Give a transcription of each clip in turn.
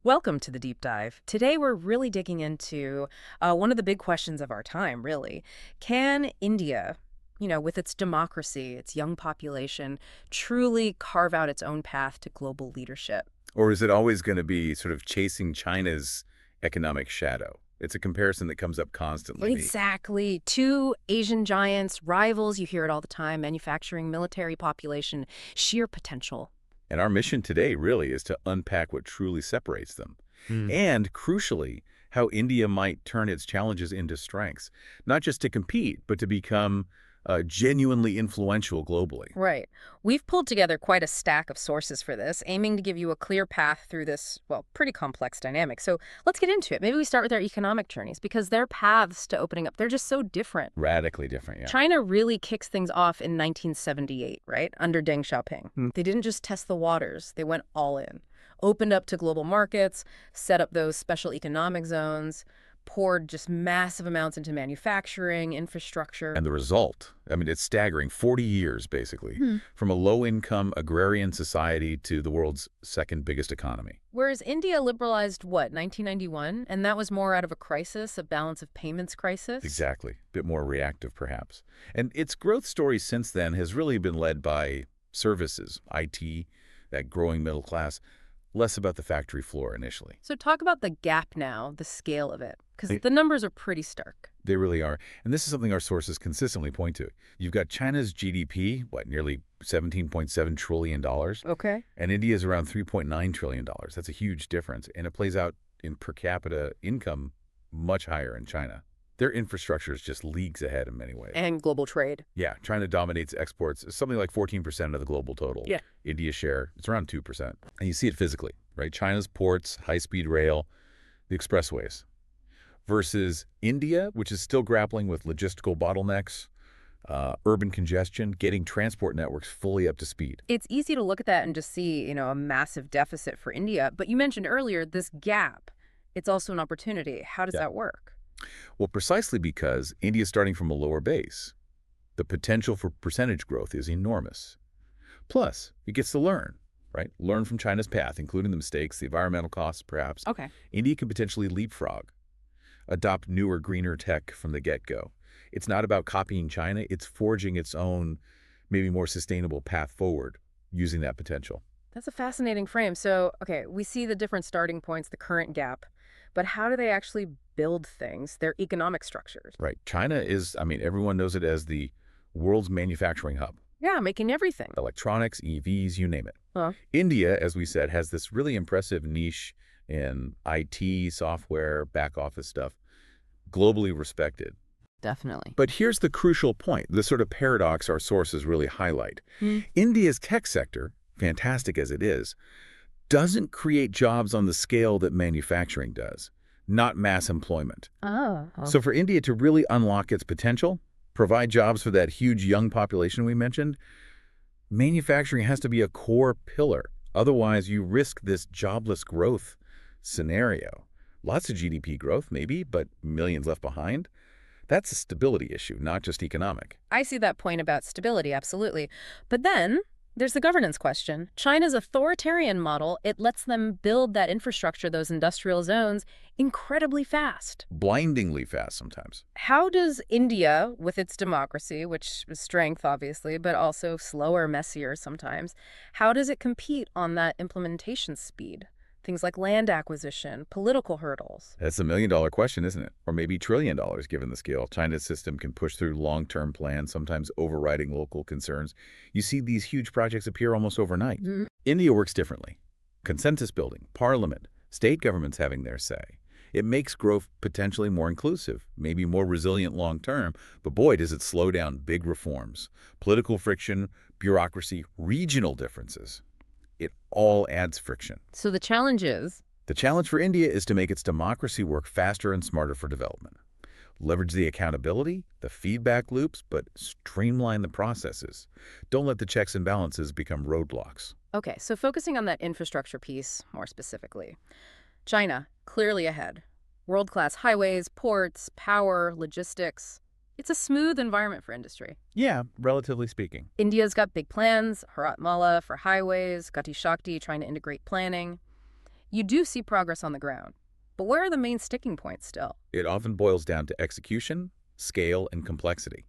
Welcome to the deep dive. Today we're really digging into one of the big questions of our time, really. Can India, with its democracy, its young population, truly carve out its own path to global leadership? Or is it always going to be sort of chasing China's economic shadow? It's a comparison that comes up constantly. Exactly. Two Asian giants, rivals, you hear it all the time, manufacturing, military population, sheer potential. And our mission today really is to unpack what truly separates them. And crucially, how India might turn its challenges into strengths, not just to compete, but to become genuinely influential globally. Right. We've pulled together quite a stack of sources for this, aiming to give you a clear path through this, well, pretty complex dynamic. So let's get into it. Maybe we start with their economic journeys because their paths to opening up, they're just so different. Radically different, yeah. China really kicks things off in 1978, right, under Deng Xiaoping. They didn't just test the waters, they went all in. Opened up to global markets, set up those special economic zones, poured just massive amounts into manufacturing, infrastructure. And the result, I mean, it's staggering. 40 years, basically, from a low-income agrarian society to the world's second biggest economy. Whereas India liberalized, what, 1991? And that was more out of a crisis, a balance of payments crisis? Exactly. A bit more reactive, perhaps. And its growth story since then has really been led by services, IT, that growing middle class, less about the factory floor initially. So talk about the gap now, the scale of it, because the numbers are pretty stark. They really are. And this is something our sources consistently point to. You've got China's GDP, nearly $17.7 trillion. Okay. And India's around $3.9 trillion. That's a huge difference. And it plays out in per capita income much higher in China. Their infrastructure is just leagues ahead in many ways. And global trade. Yeah, China dominates exports, something like 14% of the global total. Yeah. India's share, it's around 2%. And you see it physically, right? China's ports, high-speed rail, the expressways, versus India, which is still grappling with logistical bottlenecks, urban congestion, getting transport networks fully up to speed. It's easy to look at that and just see, a massive deficit for India. But you mentioned earlier this gap. It's also an opportunity. How does that work? Well, precisely because India is starting from a lower base. The potential for percentage growth is enormous. Plus, it gets to learn, right? Learn from China's path, including the mistakes, the environmental costs, perhaps. Okay. India can potentially leapfrog, adopt newer, greener tech from the get-go. It's not about copying China. It's forging its own, maybe more sustainable path forward using that potential. That's a fascinating frame. So, okay, we see the different starting points, the current gap, but how do they actually build things, their economic structures? Right. China is, everyone knows it as the world's manufacturing hub. Yeah, making everything. Electronics, EVs, you name it. Huh. India, as we said, has this really impressive niche in IT, software, back office stuff, globally respected. Definitely. But here's the crucial point, the sort of paradox our sources really highlight. India's tech sector, fantastic as it is, doesn't create jobs on the scale that manufacturing does, not mass employment. So for India to really unlock its potential, provide jobs for that huge young population we mentioned, manufacturing has to be a core pillar. Otherwise, you risk this jobless growth scenario. Lots of GDP growth, maybe, but millions left behind. That's a stability issue, not just economic. I see that point about stability, absolutely. But then there's the governance question. China's authoritarian model, it lets them build that infrastructure, those industrial zones, incredibly fast. Blindingly fast sometimes. How does India, with its democracy, which is strength, obviously, but also slower, messier sometimes, how does it compete on that implementation speed? Things like land acquisition, political hurdles. That's a million-dollar question, isn't it? Or maybe $1 trillion given the scale. China's system can push through long-term plans, sometimes overriding local concerns. You see these huge projects appear almost overnight. India works differently. Consensus building, parliament, state governments having their say. It makes growth potentially more inclusive, maybe more resilient long-term, but boy, does it slow down big reforms. Political friction, bureaucracy, regional differences. It all adds friction. So the challenge is? The challenge for India is to make its democracy work faster and smarter for development. Leverage the accountability, the feedback loops, but streamline the processes. Don't let the checks and balances become roadblocks. Okay, so focusing on that infrastructure piece more specifically. China, clearly ahead. World-class highways, ports, power, logistics. It's a smooth environment for industry. Yeah, relatively speaking. India's got big plans, Haratmala for highways, Gati Shakti trying to integrate planning. You do see progress on the ground. But where are the main sticking points still? It often boils down to execution, scale, and complexity.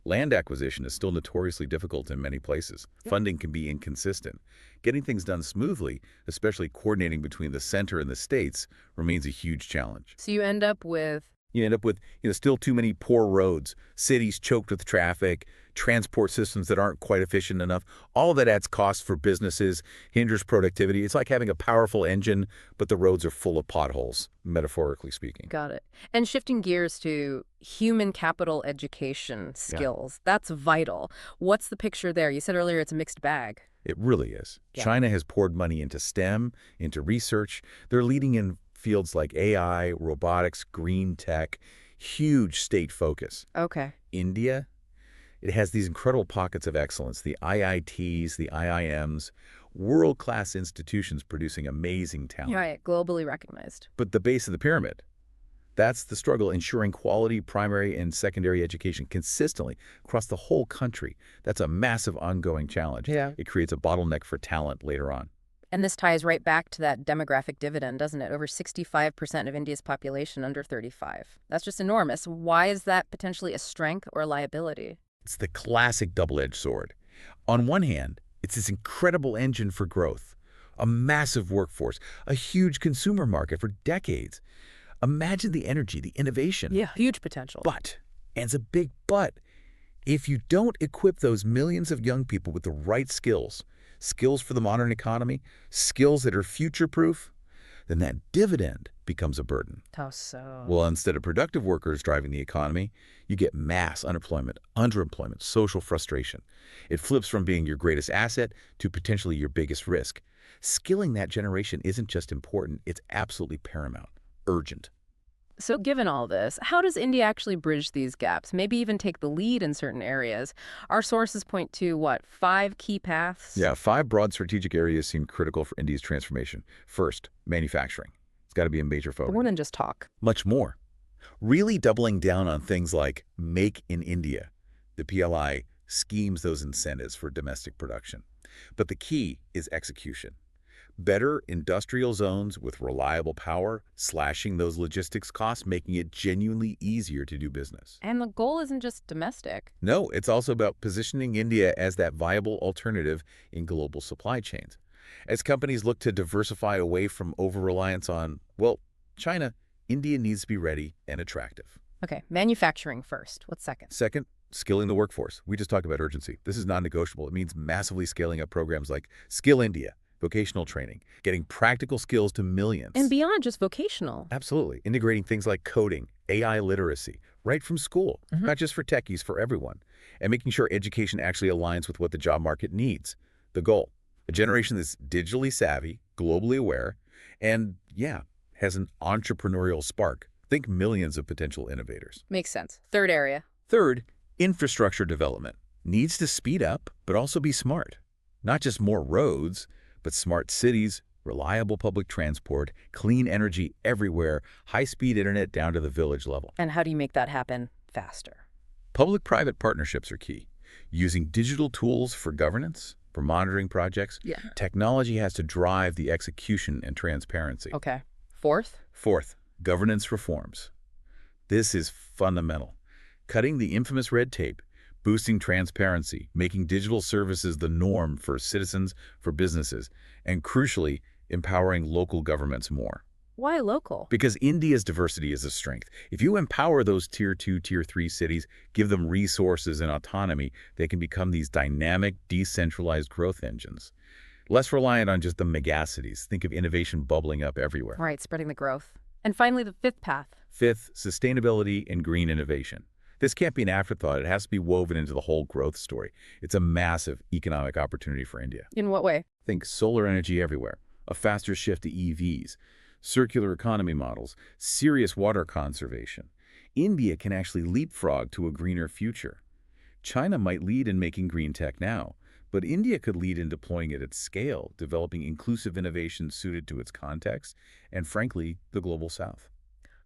Land acquisition is still notoriously difficult in many places. Funding can be inconsistent. Getting things done smoothly, especially coordinating between the center and the states, remains a huge challenge. So you end up with You end up with still too many poor roads, cities choked with traffic, transport systems that aren't quite efficient enough. All of that adds costs for businesses, hinders productivity. It's like having a powerful engine, but the roads are full of potholes, metaphorically speaking. Got it. And shifting gears to human capital education skills, that's vital. What's the picture there? You said earlier it's a mixed bag. It really is. Yeah. China has poured money into STEM, into research. They're leading in fields like AI, robotics, green tech, huge state focus. Okay. India, it has these incredible pockets of excellence, the IITs, the IIMs, world-class institutions producing amazing talent. Right, globally recognized. But the base of the pyramid, that's the struggle, ensuring quality primary and secondary education consistently across the whole country. That's a massive ongoing challenge. Yeah. It creates a bottleneck for talent later on. And this ties right back to that demographic dividend, doesn't it? Over 65% of India's population under 35. That's just enormous. Why is that potentially a strength or a liability? It's the classic double-edged sword. On one hand, it's this incredible engine for growth, a massive workforce, a huge consumer market for decades. Imagine the energy, the innovation. Yeah, huge potential. But, and it's a big but, if you don't equip those millions of young people with the right skills, skills for the modern economy, skills that are future-proof, then that dividend becomes a burden. How so? Well, instead of productive workers driving the economy, you get mass unemployment, underemployment, social frustration. It flips from being your greatest asset to potentially your biggest risk. Skilling that generation isn't just important, it's absolutely paramount, urgent. So given all this, how does India actually bridge these gaps, maybe even take the lead in certain areas? Our sources point to, what, 5 key paths? Yeah, 5 broad strategic areas seem critical for India's transformation. First, manufacturing. It's got to be a major focus. More than just talk. Much more. Really doubling down on things like Make in India. The PLI schemes those incentives for domestic production. But the key is execution. Better industrial zones with reliable power, slashing those logistics costs, making it genuinely easier to do business. And the goal isn't just domestic. No, it's also about positioning India as that viable alternative in global supply chains. As companies look to diversify away from over-reliance on, well, China, India needs to be ready and attractive. Okay, manufacturing first. What's second? Second, skilling the workforce. We just talked about urgency. This is non-negotiable. It means massively scaling up programs like Skill India, vocational training, getting practical skills to millions. And beyond just vocational. Absolutely. Integrating things like coding, AI literacy, right from school, not just for techies, for everyone. And making sure education actually aligns with what the job market needs. The goal, a generation that's digitally savvy, globally aware, and, yeah, has an entrepreneurial spark. Think millions of potential innovators. Makes sense. Third area. Third, infrastructure development. Needs to speed up, but also be smart. Not just more roads, but smart cities, reliable public transport, clean energy everywhere, high-speed internet down to the village level. And how do you make that happen faster? Public-private partnerships are key. Using digital tools for governance, for monitoring projects, technology has to drive the execution and transparency. Okay. Fourth? Fourth, governance reforms. This is fundamental. Cutting the infamous red tape, boosting transparency, making digital services the norm for citizens, for businesses, and crucially, empowering local governments more. Why local? Because India's diversity is a strength. If you empower those Tier 2, Tier 3 cities, give them resources and autonomy, they can become these dynamic, decentralized growth engines. Less reliant on just the megacities. Think of innovation bubbling up everywhere. Right, spreading the growth. And finally, the fifth path. Fifth, sustainability and green innovation. This can't be an afterthought. It has to be woven into the whole growth story. It's a massive economic opportunity for India. In what way? Think solar energy everywhere, a faster shift to EVs, circular economy models, serious water conservation. India can actually leapfrog to a greener future. China might lead in making green tech now, but India could lead in deploying it at scale, developing inclusive innovations suited to its context, and frankly, the global south.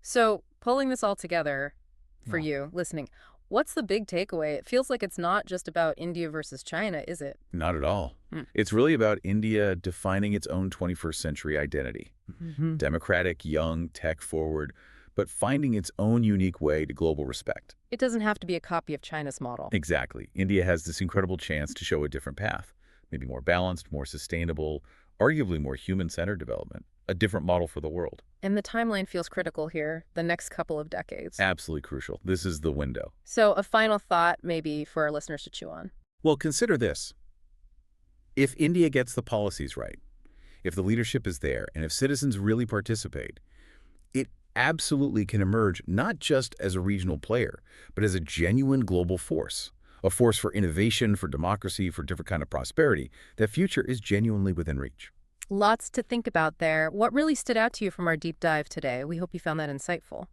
So, pulling this all together, for you listening, What's the big takeaway? It feels like it's not just about India versus China, is it? Not at all. Hmm. It's really about India defining its own 21st century identity. Democratic, young, tech-forward, but finding its own unique way to global respect. It doesn't have to be a copy of China's model. Exactly. India has this incredible chance to show a different path, maybe more balanced, more sustainable, arguably more human-centered development, a different model for the world. And the timeline feels critical here, the next couple of decades. Absolutely crucial. This is the window. So a final thought maybe for our listeners to chew on. Well, consider this. If India gets the policies right, if the leadership is there, and if citizens really participate, it absolutely can emerge not just as a regional player, but as a genuine global force, a force for innovation, for democracy, for different kind of prosperity. That future is genuinely within reach. Lots to think about there. What really stood out to you from our deep dive today? We hope you found that insightful.